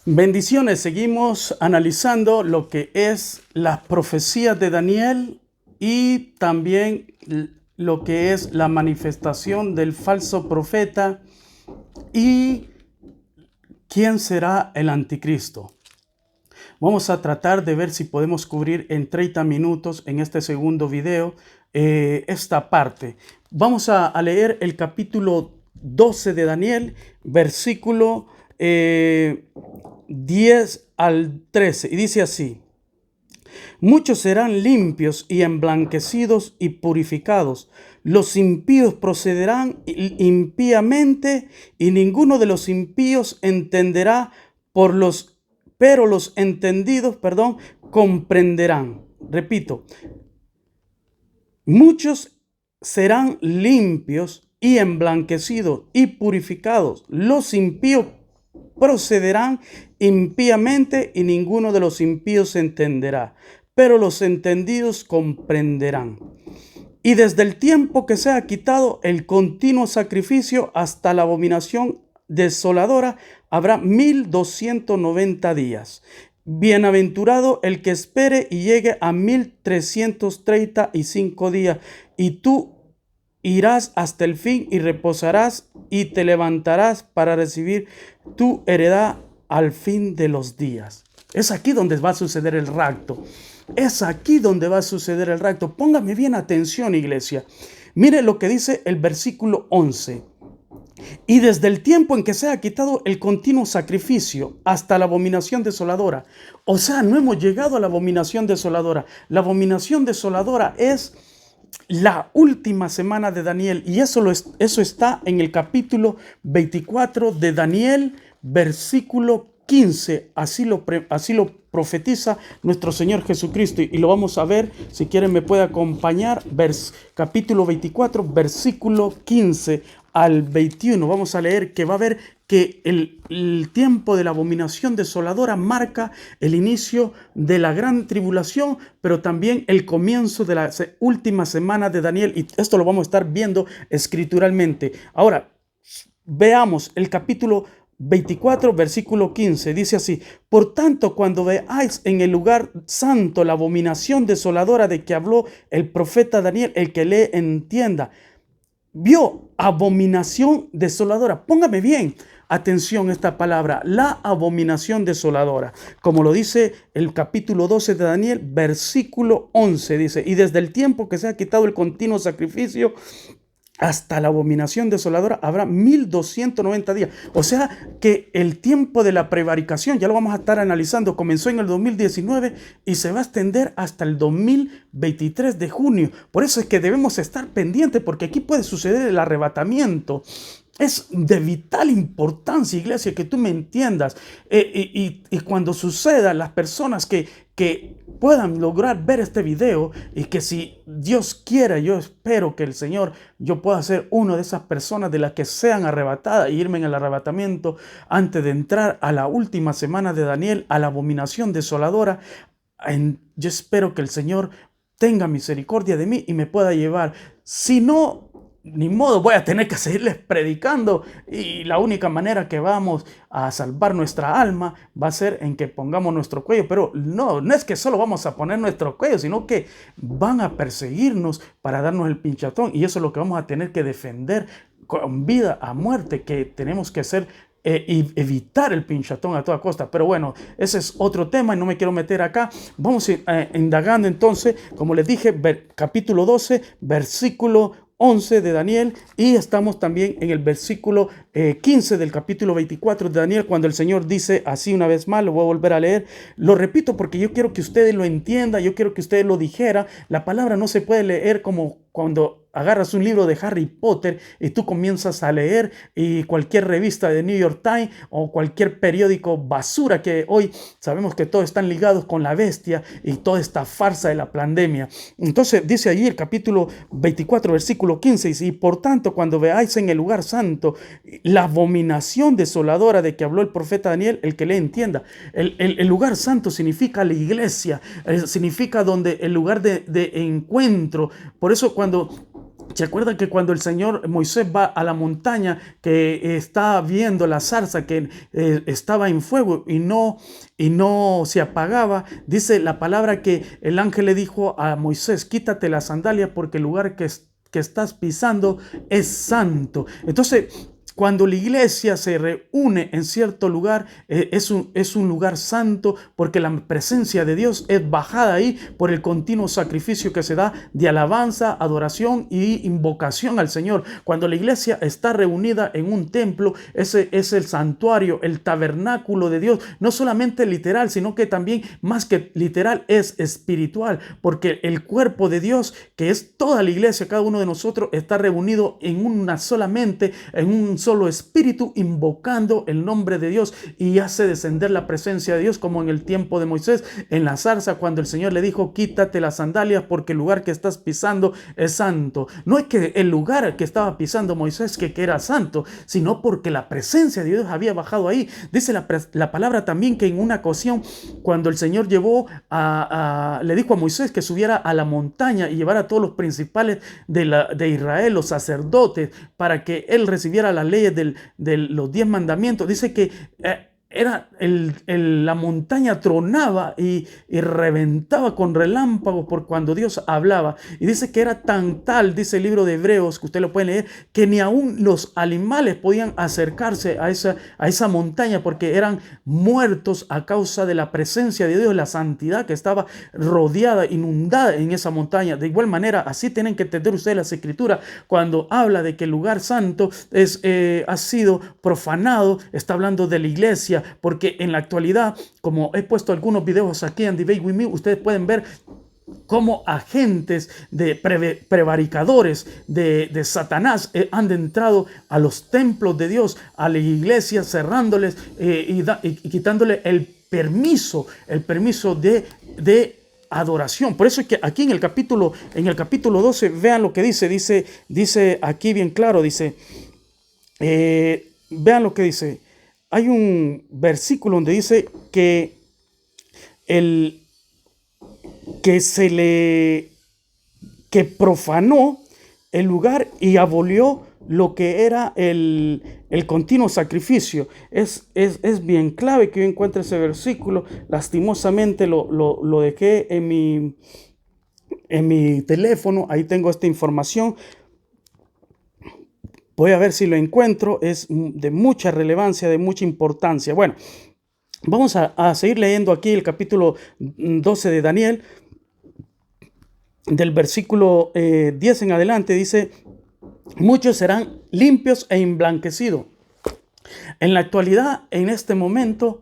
Bendiciones, seguimos analizando lo que es las profecías de Daniel y también lo que es la manifestación del falso profeta y quién será el anticristo. Vamos a tratar de ver si podemos cubrir en 30 minutos en este segundo video esta parte. Vamos a leer el capítulo 12 de Daniel, versículo 10 al 13, y dice así: muchos serán limpios y emblanquecidos y purificados. Los impíos procederán impíamente y ninguno de los impíos entenderá pero los entendidos, comprenderán. Repito, muchos serán limpios y emblanquecidos y purificados. Los impíos procederán impíamente y ninguno de los impíos entenderá, pero los entendidos comprenderán. Y desde el tiempo que se ha quitado el continuo sacrificio hasta la abominación desoladora habrá 1290 días. Bienaventurado el que espere y llegue a 1335 días, y tú irás hasta el fin y reposarás y te levantarás para recibir tu heredad al fin de los días. Es aquí donde va a suceder el rapto. Es aquí donde va a suceder el rapto. Póngame bien atención, iglesia. Mire lo que dice el versículo 11. Y desde el tiempo en que se ha quitado el continuo sacrificio hasta la abominación desoladora. O sea, no hemos llegado a la abominación desoladora. La abominación desoladora es la última semana de Daniel, y eso está en el capítulo 24 de Daniel, versículo 15. Así lo profetiza nuestro Señor Jesucristo, y lo vamos a ver. Si quieren me puede acompañar. Capítulo 24, versículo 15 al 21. Vamos a leer que va a ver que el tiempo de la abominación desoladora marca el inicio de la gran tribulación, pero también el comienzo de la última semana de Daniel. Y esto lo vamos a estar viendo escrituralmente. Ahora, veamos el capítulo 24, versículo 15. Dice así: por tanto, cuando veáis en el lugar santo la abominación desoladora de que habló el profeta Daniel, el que lee entienda. Vio abominación desoladora. Póngame bien atención esta palabra, la abominación desoladora. Como lo dice el capítulo 12 de Daniel, versículo 11, dice: y desde el tiempo que se ha quitado el continuo sacrificio hasta la abominación desoladora habrá 1290 días. O sea que el tiempo de la prevaricación, ya lo vamos a estar analizando, comenzó en el 2019 y se va a extender hasta el 2023 de junio. Por eso es que debemos estar pendientes, porque aquí puede suceder el arrebatamiento. Es de vital importancia, iglesia, que tú me entiendas. Y cuando suceda, las personas que puedan lograr ver este video, y que si Dios quiera, yo espero que el Señor, yo pueda ser una de esas personas de las que sean arrebatadas y irme en el arrebatamiento antes de entrar a la última semana de Daniel, a la abominación desoladora. Yo espero que el Señor tenga misericordia de mí y me pueda llevar. Si no, ni modo, voy a tener que seguirles predicando, y la única manera que vamos a salvar nuestra alma va a ser en que pongamos nuestro cuello. Pero no es que solo vamos a poner nuestro cuello, sino que van a perseguirnos para darnos el pinchatón, y eso es lo que vamos a tener que defender con vida a muerte, que tenemos que hacer y evitar el pinchatón a toda costa. Pero bueno, ese es otro tema y no me quiero meter acá. Vamos indagando entonces, como les dije, capítulo 12, versículo 11 de Daniel, y estamos también en el versículo 15 del capítulo 24 de Daniel, cuando el Señor dice así una vez más. Lo voy a volver a leer, lo repito porque yo quiero que ustedes lo entiendan, yo quiero que ustedes lo dijeran. La palabra no se puede leer como cuando agarras un libro de Harry Potter y tú comienzas a leer, y cualquier revista de New York Times o cualquier periódico basura, que hoy sabemos que todos están ligados con la bestia y toda esta farsa de la pandemia. Entonces dice allí el capítulo 24, versículo 15, dice: y por tanto, cuando veáis en el lugar santo la abominación desoladora de que habló el profeta Daniel, el que le entienda. El lugar santo significa la iglesia, significa donde el lugar de encuentro. Por eso cuando ¿Se acuerda que cuando el Señor Moisés va a la montaña, que está viendo la zarza que estaba en fuego y no se apagaba? Dice la palabra que el ángel le dijo a Moisés: quítate las sandalias porque el lugar que estás pisando es santo. Entonces, cuando la iglesia se reúne en cierto lugar, es un lugar santo, porque la presencia de Dios es bajada ahí por el continuo sacrificio que se da de alabanza, adoración y invocación al Señor. Cuando la iglesia está reunida en un templo, ese es el santuario, el tabernáculo de Dios, no solamente literal, sino que también, más que literal, es espiritual, porque el cuerpo de Dios, que es toda la iglesia, cada uno de nosotros, está reunido en una sola mente, en un solo espíritu, invocando el nombre de Dios, y hace descender la presencia de Dios, como en el tiempo de Moisés en la zarza, cuando el Señor le dijo: quítate las sandalias porque el lugar que estás pisando es santo. No es que el lugar que estaba pisando Moisés que era santo, sino porque la presencia de Dios había bajado ahí. Dice la palabra también que en una ocasión, cuando el Señor le dijo a Moisés que subiera a la montaña y llevara a todos los principales de Israel, los sacerdotes, para que él recibiera las leyes de los 10 mandamientos, dice que la montaña tronaba y reventaba con relámpagos por cuando Dios hablaba. Y dice que era tan tal, dice el libro de Hebreos, que usted lo puede leer, que ni aún los animales podían acercarse a esa montaña, porque eran muertos a causa de la presencia de Dios, la santidad que estaba rodeada, inundada en esa montaña. De igual manera, así tienen que entender ustedes las escrituras cuando habla de que el lugar santo ha sido profanado. Está hablando de la iglesia, porque en la actualidad, como he puesto algunos videos aquí en Debate With Me, ustedes pueden ver cómo agentes de prevaricadores de Satanás han entrado a los templos de Dios, a la iglesia, cerrándoles y quitándole el permiso de adoración. Por eso es que aquí en el capítulo 12, vean lo que dice aquí bien claro, vean lo que dice. Hay un versículo donde dice que profanó el lugar y abolió lo que era el continuo sacrificio. Es bien clave que yo encuentre ese versículo. Lastimosamente lo dejé en mi teléfono. Ahí tengo esta información. Voy a ver si lo encuentro. Es de mucha relevancia, de mucha importancia. Bueno, vamos a seguir leyendo aquí el capítulo 12 de Daniel. Del versículo 10 en adelante dice: muchos serán limpios e emblanquecidos. En la actualidad, en este momento,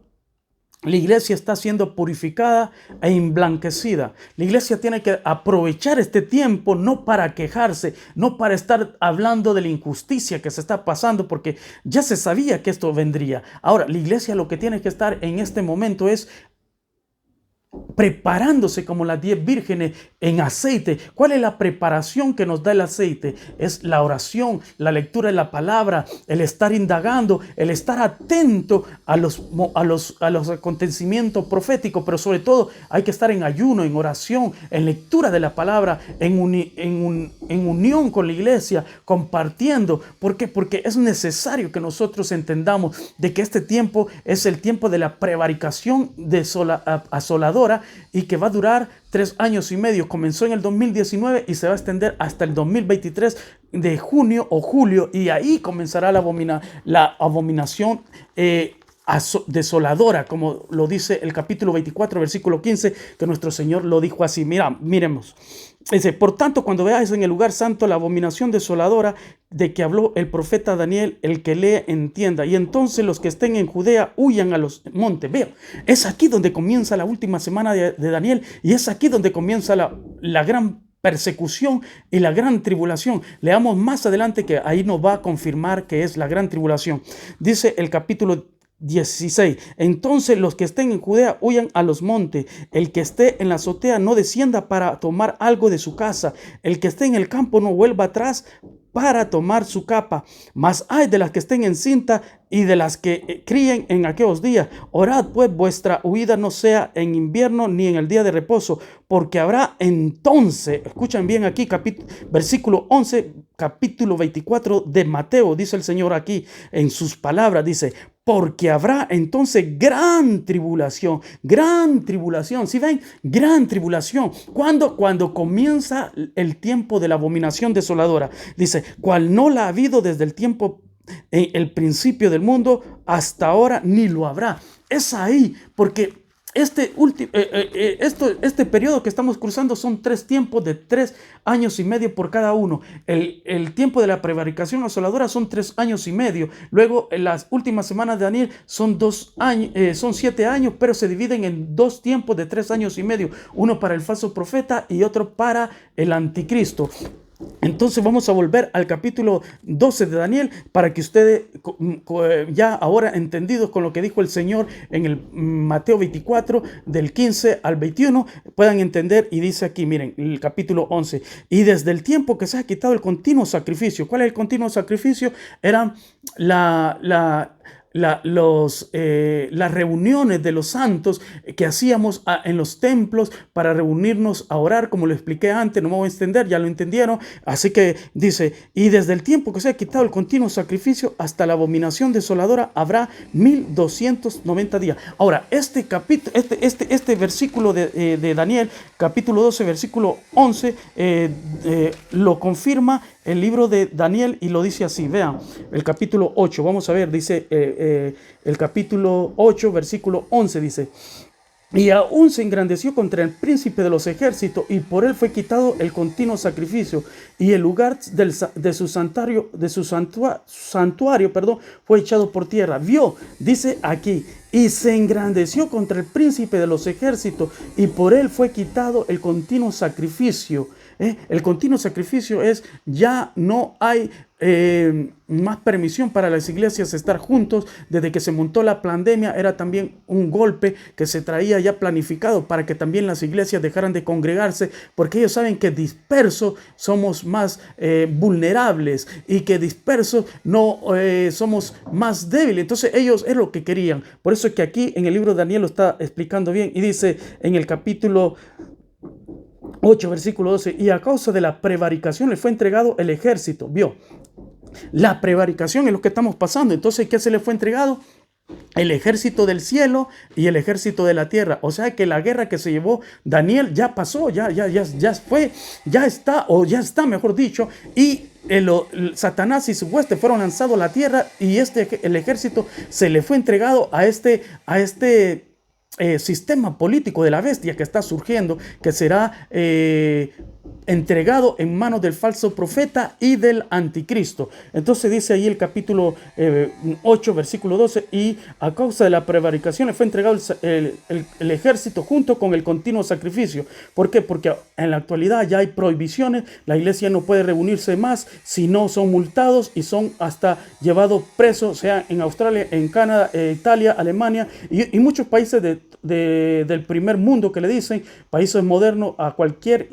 la iglesia está siendo purificada e emblanquecida. La iglesia tiene que aprovechar este tiempo, no para quejarse, no para estar hablando de la injusticia que se está pasando, porque ya se sabía que esto vendría. Ahora, la iglesia lo que tiene que estar en este momento es preparándose como las 10 vírgenes en aceite. ¿Cuál es la preparación que nos da el aceite? Es la oración, la lectura de la palabra, el estar indagando, el estar atento a los acontecimientos proféticos, pero sobre todo hay que estar en ayuno, en oración, en lectura de la palabra, en unión con la iglesia, compartiendo. ¿Por qué? Porque es necesario que nosotros entendamos de que este tiempo es el tiempo de la prevaricación asoladora, y que va a durar 3 años y medio. Comenzó en el 2019 y se va a extender hasta el 2023 de junio o julio, y ahí comenzará la abominación desoladora, como lo dice el capítulo 24, versículo 15, que nuestro Señor lo dijo así. Miremos. Dice: por tanto, cuando veáis en el lugar santo la abominación desoladora de que habló el profeta Daniel, el que lee entienda. Y entonces los que estén en Judea huyan a los montes. Veo, es aquí donde comienza la última semana de Daniel, y es aquí donde comienza la gran persecución y la gran tribulación. Leamos más adelante que ahí nos va a confirmar que es la gran tribulación. Dice el capítulo 16: entonces los que estén en Judea huyan a los montes, el que esté en la azotea no descienda para tomar algo de su casa, el que esté en el campo no vuelva atrás para tomar su capa. Mas hay de las que estén encinta y de las que críen en aquellos días. Orad pues vuestra huida no sea en invierno ni en el día de reposo, porque habrá entonces, escuchen bien aquí, versículo 11, capítulo 24 de Mateo, dice el Señor aquí en sus palabras, dice, porque habrá entonces gran tribulación, ¿sí ven? Gran tribulación. Cuando comienza el tiempo de la abominación desoladora, dice, cual no la ha habido desde el tiempo, en el principio del mundo, hasta ahora ni lo habrá. Es ahí, porque este periodo que estamos cruzando son 3 tiempos de 3 años y medio por cada uno. El tiempo de la prevaricación asoladora son 3 años y medio. Luego, en las últimas semanas de Daniel son 2 años, son 7 años, pero se dividen en 2 tiempos de 3 años y medio. Uno para el falso profeta y otro para el anticristo. Entonces vamos a volver al capítulo 12 de Daniel para que ustedes ya ahora entendidos con lo que dijo el Señor en el Mateo 24 del 15 al 21 puedan entender. Y dice aquí, miren, el capítulo 11, y desde el tiempo que se ha quitado el continuo sacrificio. ¿Cuál es el continuo sacrificio? Era las reuniones de los santos que hacíamos en los templos para reunirnos a orar, como lo expliqué antes, no me voy a extender, ya lo entendieron. Así que dice, y desde el tiempo que se ha quitado el continuo sacrificio hasta la abominación desoladora habrá 1290 días. Ahora, este versículo de Daniel, capítulo 12, versículo 11, lo confirma el libro de Daniel y lo dice así. Vean, el capítulo 8, vamos a ver, dice el capítulo 8, versículo 11, dice, y aún se engrandeció contra el príncipe de los ejércitos, y por él fue quitado el continuo sacrificio, y el lugar de su santuario, fue echado por tierra. Vio, dice aquí, y se engrandeció contra el príncipe de los ejércitos, y por él fue quitado el continuo sacrificio. El continuo sacrificio es, ya no hay más permisión para las iglesias estar juntos. Desde que se montó la pandemia era también un golpe que se traía ya planificado para que también las iglesias dejaran de congregarse, porque ellos saben que dispersos somos más vulnerables y que dispersos no somos más débiles. Entonces ellos es lo que querían. Por eso es que aquí en el libro de Daniel lo está explicando bien y dice en el capítulo 8, versículo 12, y a causa de la prevaricación le fue entregado el ejército. Vio, la prevaricación es lo que estamos pasando. Entonces, ¿qué se le fue entregado? El ejército del cielo y el ejército de la tierra. O sea que la guerra que se llevó Daniel ya pasó, ya está, mejor dicho, y Satanás y su hueste fueron lanzados a la tierra, y el ejército se le fue entregado a este sistema político de la bestia que está surgiendo, que será entregado en manos del falso profeta y del anticristo. Entonces dice ahí el capítulo 8, versículo 12, y a causa de la prevaricación le fue entregado el ejército junto con el continuo sacrificio. ¿Por qué? Porque en la actualidad ya hay prohibiciones, la iglesia no puede reunirse más, si no son multados y son hasta llevados presos, sea en Australia, en Canadá, Italia, Alemania y muchos países del primer mundo, que le dicen países modernos. A cualquier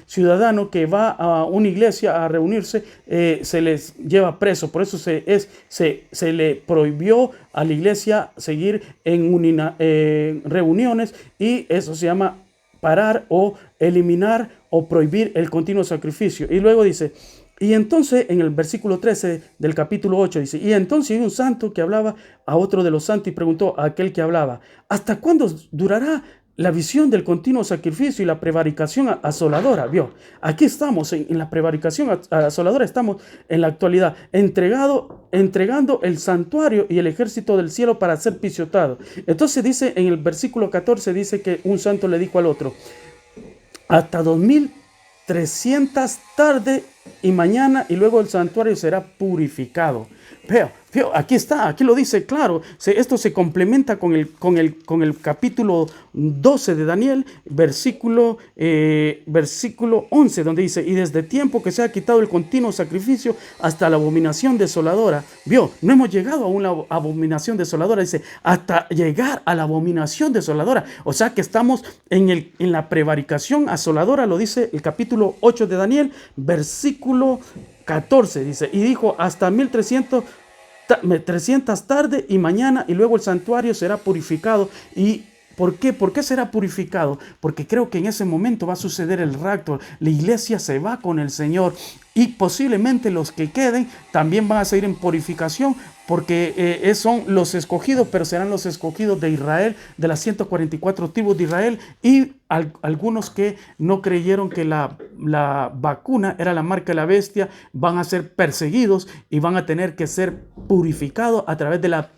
ciudadano que va a una iglesia a reunirse se les lleva preso. Por eso se le prohibió a la iglesia seguir en reuniones, y eso se llama parar o eliminar o prohibir el continuo sacrificio. Y luego dice, y entonces en el versículo 13 del capítulo 8 dice, y entonces un santo que hablaba a otro de los santos y preguntó a aquel que hablaba, ¿hasta cuándo durará la visión del continuo sacrificio y la prevaricación asoladora? Vio, aquí estamos en la prevaricación asoladora, estamos en la actualidad entregando el santuario y el ejército del cielo para ser pisoteado. Entonces dice en el versículo 14, dice que un santo le dijo al otro, hasta 2300 tarde y mañana, y luego el santuario será purificado. Veo, Aquí está, aquí lo dice claro. Esto se complementa con el capítulo 12 de Daniel, versículo 11, donde dice: y desde tiempo que se ha quitado el continuo sacrificio hasta la abominación desoladora. No hemos llegado a una abominación desoladora, dice, hasta llegar a la abominación desoladora. O sea que estamos en la prevaricación asoladora, lo dice el capítulo 8 de Daniel, versículo 14, dice: y dijo, hasta 1300 tarde y mañana, y luego el santuario será purificado. ¿Y por qué? ¿Por qué será purificado? Porque creo que en ese momento va a suceder el rapto. La iglesia se va con el Señor, y posiblemente los que queden también van a seguir en purificación, porque son los escogidos, pero serán los escogidos de Israel, de las 144 tribus de Israel, y algunos que no creyeron que la vacuna era la marca de la bestia, van a ser perseguidos y van a tener que ser purificados a través de la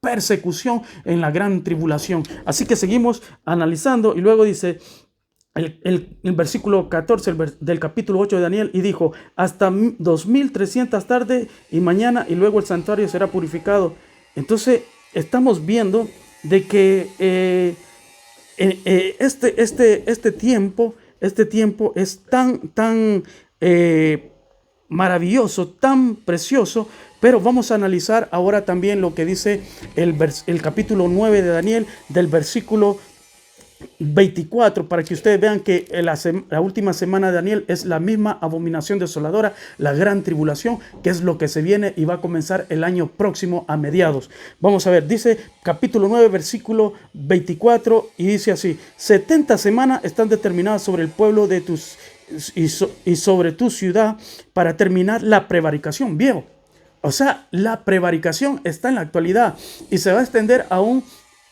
persecución en la gran tribulación. Así que seguimos analizando, y luego dice el versículo 14 del capítulo 8 de Daniel: y dijo, hasta 2300 tarde y mañana, y luego el santuario será purificado. Entonces estamos viendo de que este tiempo es tan maravilloso, tan precioso. Pero vamos a analizar ahora también lo que dice el capítulo 9 de Daniel, del versículo 24, para que ustedes vean que la última semana de Daniel es la misma abominación desoladora, la gran tribulación, que es lo que se viene y va a comenzar el año próximo a mediados. Vamos a ver, dice capítulo 9, versículo 24, y dice así: 70 semanas están determinadas sobre el pueblo de y sobre tu ciudad, para terminar la prevaricación. Viejo, o sea, la prevaricación está en la actualidad y se va a extender aún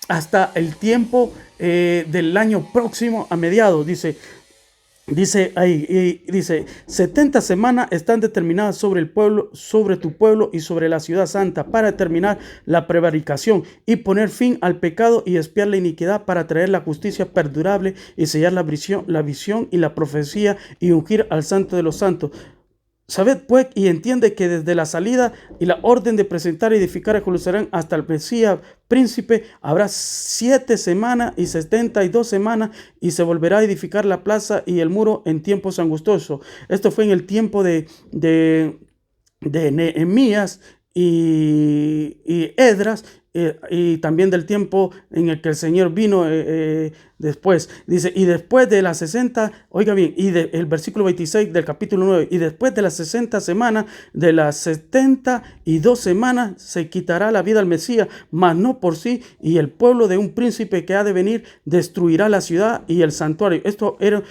hasta el tiempo del año próximo a mediados. Dice ahí, dice: 70 semanas están determinadas sobre el pueblo, sobre tu pueblo y sobre la ciudad santa, para terminar la prevaricación y poner fin al pecado y expiar la iniquidad, para traer la justicia perdurable y sellar la visión y la profecía, y ungir al santo de los santos. Sabed pues y entiende que desde la salida y la orden de presentar y edificar a Jerusalén hasta el Mesías príncipe habrá 7 semanas y 72 semanas, y se volverá a edificar la plaza y el muro en tiempos angustiosos. Esto fue en el tiempo de Nehemías y Esdras, y también del tiempo en el que el Señor vino después. Dice: y después de las 60, oiga bien, el versículo 26 del capítulo 9, y después de las 60 semanas, de las 72 semanas, se quitará la vida al Mesías, mas no por sí, y el pueblo de un príncipe que ha de venir destruirá la ciudad y el santuario. Esto era,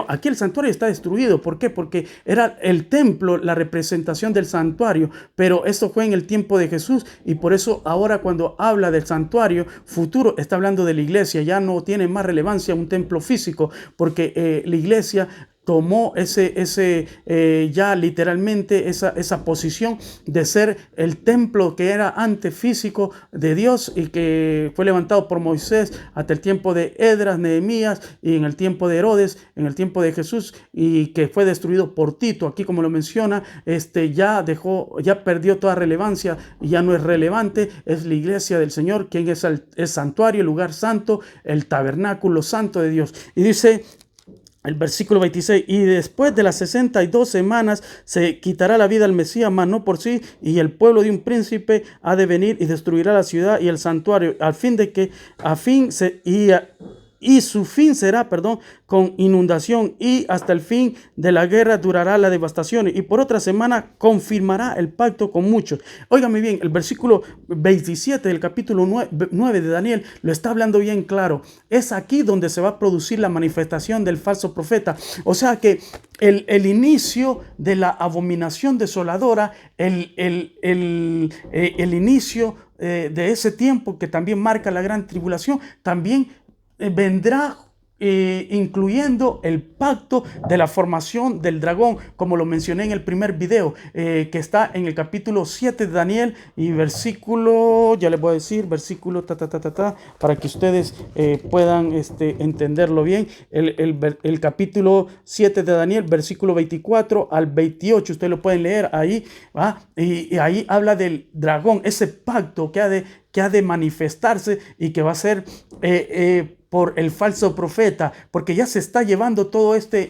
aquí el santuario está destruido. ¿Por qué? Porque era el templo, la representación del santuario, pero esto fue en el tiempo de Jesús, y por eso ahora cuando habla del santuario futuro, está hablando de la iglesia. Ya no tiene más relevancia un templo físico, porque la iglesia tomó ya literalmente esa posición de ser el templo que era antes físico de Dios, y que fue levantado por Moisés hasta el tiempo de Esdras, Nehemías, y en el tiempo de Herodes, en el tiempo de Jesús, y que fue destruido por Tito. Aquí, como lo menciona, ya perdió toda relevancia, y ya no es relevante. Es la iglesia del Señor quien es el santuario, el lugar santo, el tabernáculo santo de Dios. Y dice el versículo 26: y después de las 62 semanas se quitará la vida al Mesías, mas no por sí, y el pueblo de un príncipe ha de venir y destruirá la ciudad y el santuario, y su fin será, con inundación, y hasta el fin de la guerra durará la devastación, y por otra semana confirmará el pacto con muchos. Óigame bien, el versículo 27 del capítulo 9 de Daniel lo está hablando bien claro. Es aquí donde se va a producir la manifestación del falso profeta. O sea que el inicio de la abominación desoladora, el inicio de ese tiempo que también marca la gran tribulación, también vendrá incluyendo el pacto de la formación del dragón, como lo mencioné en el primer video, que está en el capítulo 7 de Daniel y versículo, ya les voy a decir, versículo para que ustedes puedan entenderlo bien. El capítulo 7 de Daniel, versículo 24 al 28, ustedes lo pueden leer ahí, ¿va? Y ahí habla del dragón, ese pacto que ha de manifestarse y que va a ser por el falso profeta, porque ya se está llevando todo este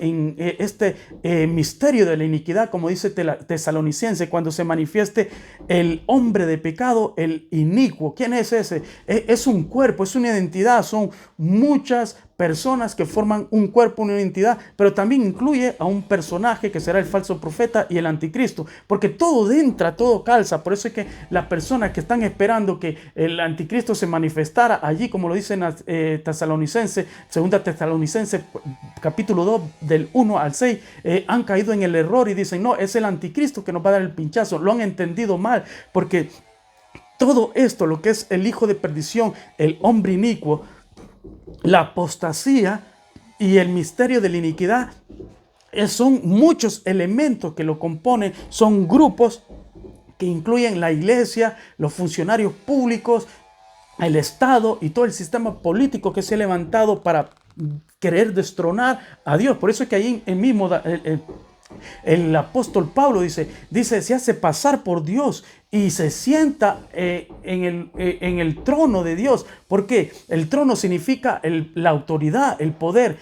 misterio de la iniquidad, como dice Tesalonicense, cuando se manifieste el hombre de pecado, el inicuo. ¿Quién es ese? Es un cuerpo, es una identidad, son muchas personas que forman un cuerpo, una identidad, pero también incluye a un personaje que será el falso profeta y el anticristo, porque todo entra, todo calza. Por eso es que las personas que están esperando que el anticristo se manifestara allí, como lo dice en Tesalonicense, segunda Tesalonicense, capítulo 2, del 1 al 6, han caído en el error y dicen, no, es el anticristo que nos va a dar el pinchazo. Lo han entendido mal, porque todo esto, lo que es el hijo de perdición, el hombre inicuo, la apostasía y el misterio de la iniquidad, son muchos elementos que lo componen, son grupos que incluyen la iglesia, los funcionarios públicos, el Estado y todo el sistema político que se ha levantado para querer destronar a Dios. Por eso es que ahí en mismo el apóstol Pablo dice, se hace pasar por Dios y se sienta en el trono de Dios. ¿Por qué? El trono significa la autoridad, el poder.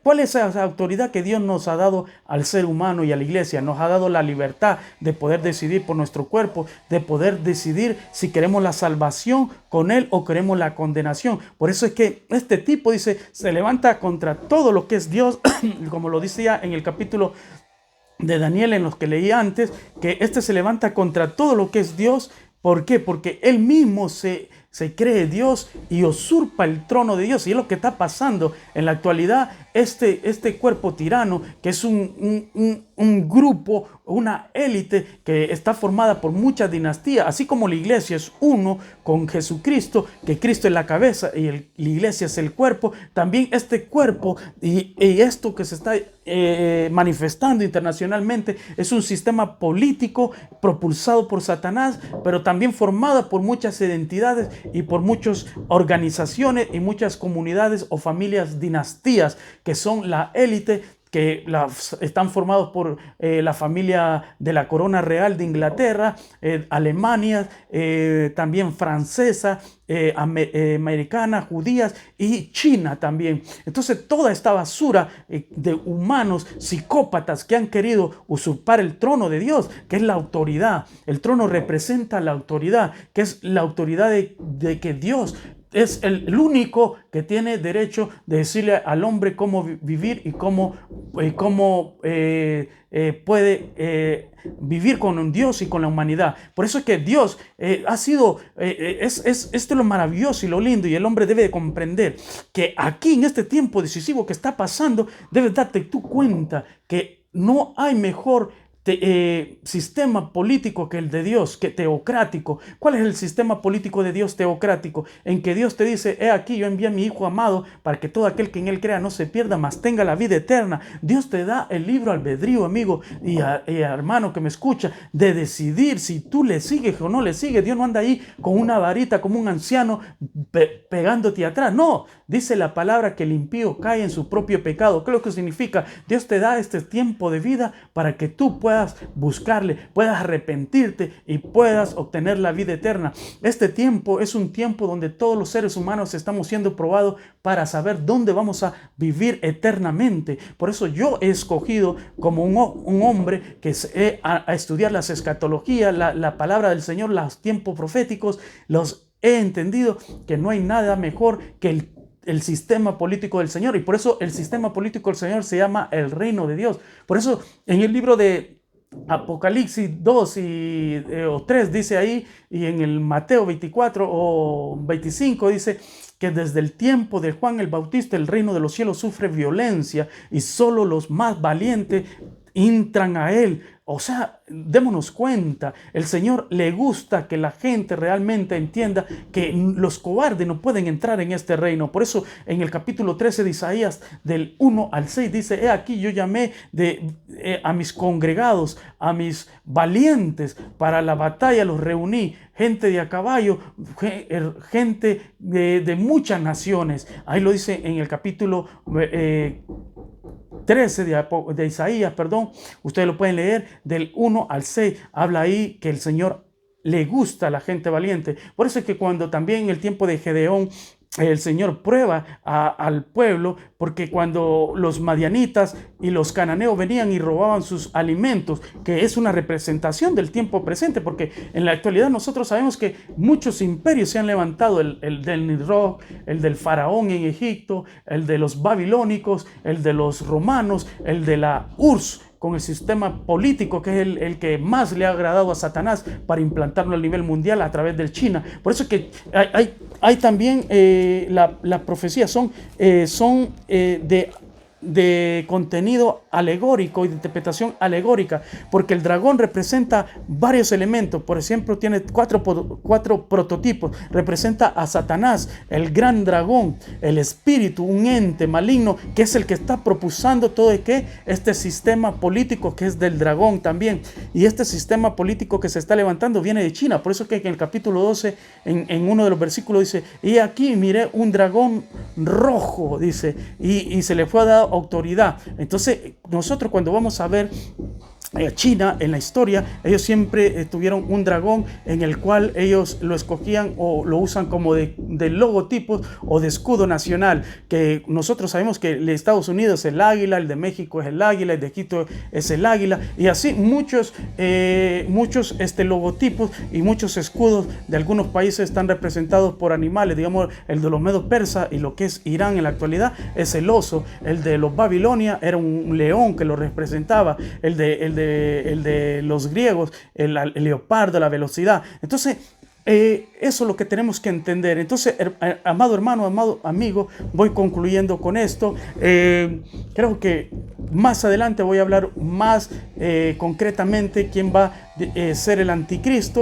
¿Cuál es esa autoridad que Dios nos ha dado al ser humano y a la iglesia? Nos ha dado la libertad de poder decidir por nuestro cuerpo, de poder decidir si queremos la salvación con Él o queremos la condenación. Por eso es que este tipo dice, se levanta contra todo lo que es Dios, como lo dice ya en el capítulo de Daniel, en los que leí antes, que se levanta contra todo lo que es Dios. ¿Por qué? Porque él mismo se cree Dios y usurpa el trono de Dios. Y es lo que está pasando en la actualidad. Este cuerpo tirano, que es un grupo, una élite que está formada por muchas dinastías, así como la iglesia es uno con Jesucristo, que Cristo es la cabeza y la iglesia es el cuerpo. También este cuerpo y esto que se está manifestando internacionalmente es un sistema político propulsado por Satanás, pero también formado por muchas identidades y por muchas organizaciones y muchas comunidades o familias, dinastías, que son la élite, que están formados por la familia de la corona real de Inglaterra, Alemania, también francesa, americana, judías y China también. Entonces toda esta basura de humanos psicópatas que han querido usurpar el trono de Dios, que es la autoridad. El trono representa la autoridad, que es la autoridad de que Dios es el único que tiene derecho de decirle al hombre cómo vivir y cómo puede vivir con un Dios y con la humanidad. Por eso es que Dios ha sido, esto es lo maravilloso y lo lindo, y el hombre debe de comprender que aquí en este tiempo decisivo que está pasando, debes darte tú cuenta que no hay mejor sistema político que el de Dios, que teocrático. ¿Cuál es el sistema político de Dios teocrático? En que Dios te dice, he aquí yo envié a mi Hijo amado para que todo aquel que en él crea no se pierda, mas tenga la vida eterna. Dios te da el libre albedrío, amigo y hermano que me escucha, de decidir si tú le sigues o no le sigues. Dios no anda ahí con una varita como un anciano pegándote atrás. No, dice la palabra que el impío cae en su propio pecado. ¿Qué es lo que significa? Dios te da este tiempo de vida para que tú puedas buscarle, puedas arrepentirte y puedas obtener la vida eterna. Este tiempo es un tiempo donde todos los seres humanos estamos siendo probados para saber dónde vamos a vivir eternamente. Por eso yo he escogido como un hombre que a estudiar las escatologías, la palabra del Señor, los tiempos proféticos. Los he entendido que no hay nada mejor que el sistema político del Señor, y por eso el sistema político del Señor se llama el reino de Dios. Por eso en el libro de Apocalipsis 2 o 3 dice ahí, y en el Mateo 24 o 25 dice que desde el tiempo de Juan el Bautista el reino de los cielos sufre violencia y solo los más valientes entran a Él. O sea, démonos cuenta, el Señor le gusta que la gente realmente entienda que los cobardes no pueden entrar en este reino. Por eso en el capítulo 13 de Isaías, del 1 al 6, dice: he aquí yo llamé a mis congregados, a mis valientes para la batalla, los reuní, gente de a caballo, gente de muchas naciones. Ahí lo dice en el capítulo 13 de Isaías, perdón. Ustedes lo pueden leer del 1 al 6. Habla ahí que el Señor le gusta a la gente valiente. Por eso es que cuando también en el tiempo de Gedeón, el Señor prueba al pueblo, porque cuando los madianitas y los cananeos venían y robaban sus alimentos, que es una representación del tiempo presente, porque en la actualidad nosotros sabemos que muchos imperios se han levantado, el del Nimrod, el del faraón en Egipto, el de los babilónicos, el de los romanos, el de la URSS, con el sistema político que es el que más le ha agradado a Satanás para implantarlo a nivel mundial a través del China. Por eso es que hay también las profecías son de contenido alegórico y de interpretación alegórica, porque el dragón representa varios elementos. Por ejemplo, tiene cuatro prototipos. Representa a Satanás, el gran dragón, el espíritu, un ente maligno que es el que está propulsando todo este sistema político que es del dragón también. Y este sistema político que se está levantando viene de China. Por eso es que en el capítulo 12, en uno de los versículos dice: y aquí miré un dragón rojo, dice, y se le fue dado autoridad. Entonces nosotros cuando vamos a ver China en la historia, ellos siempre tuvieron un dragón en el cual ellos lo escogían o lo usan como de logotipo o de escudo nacional, que nosotros sabemos que el de Estados Unidos es el águila, el de México es el águila, el de Egipto es el águila, y así muchos logotipos y muchos escudos de algunos países están representados por animales. Digamos, el de los medos persas y lo que es Irán en la actualidad es el oso, el de los Babilonia era un león que lo representaba, el de los griegos, el leopardo, la velocidad. Entonces, eso es lo que tenemos que entender. Entonces, amado hermano, amado amigo, voy concluyendo con esto. Creo que más adelante voy a hablar más concretamente quién va a ser el anticristo.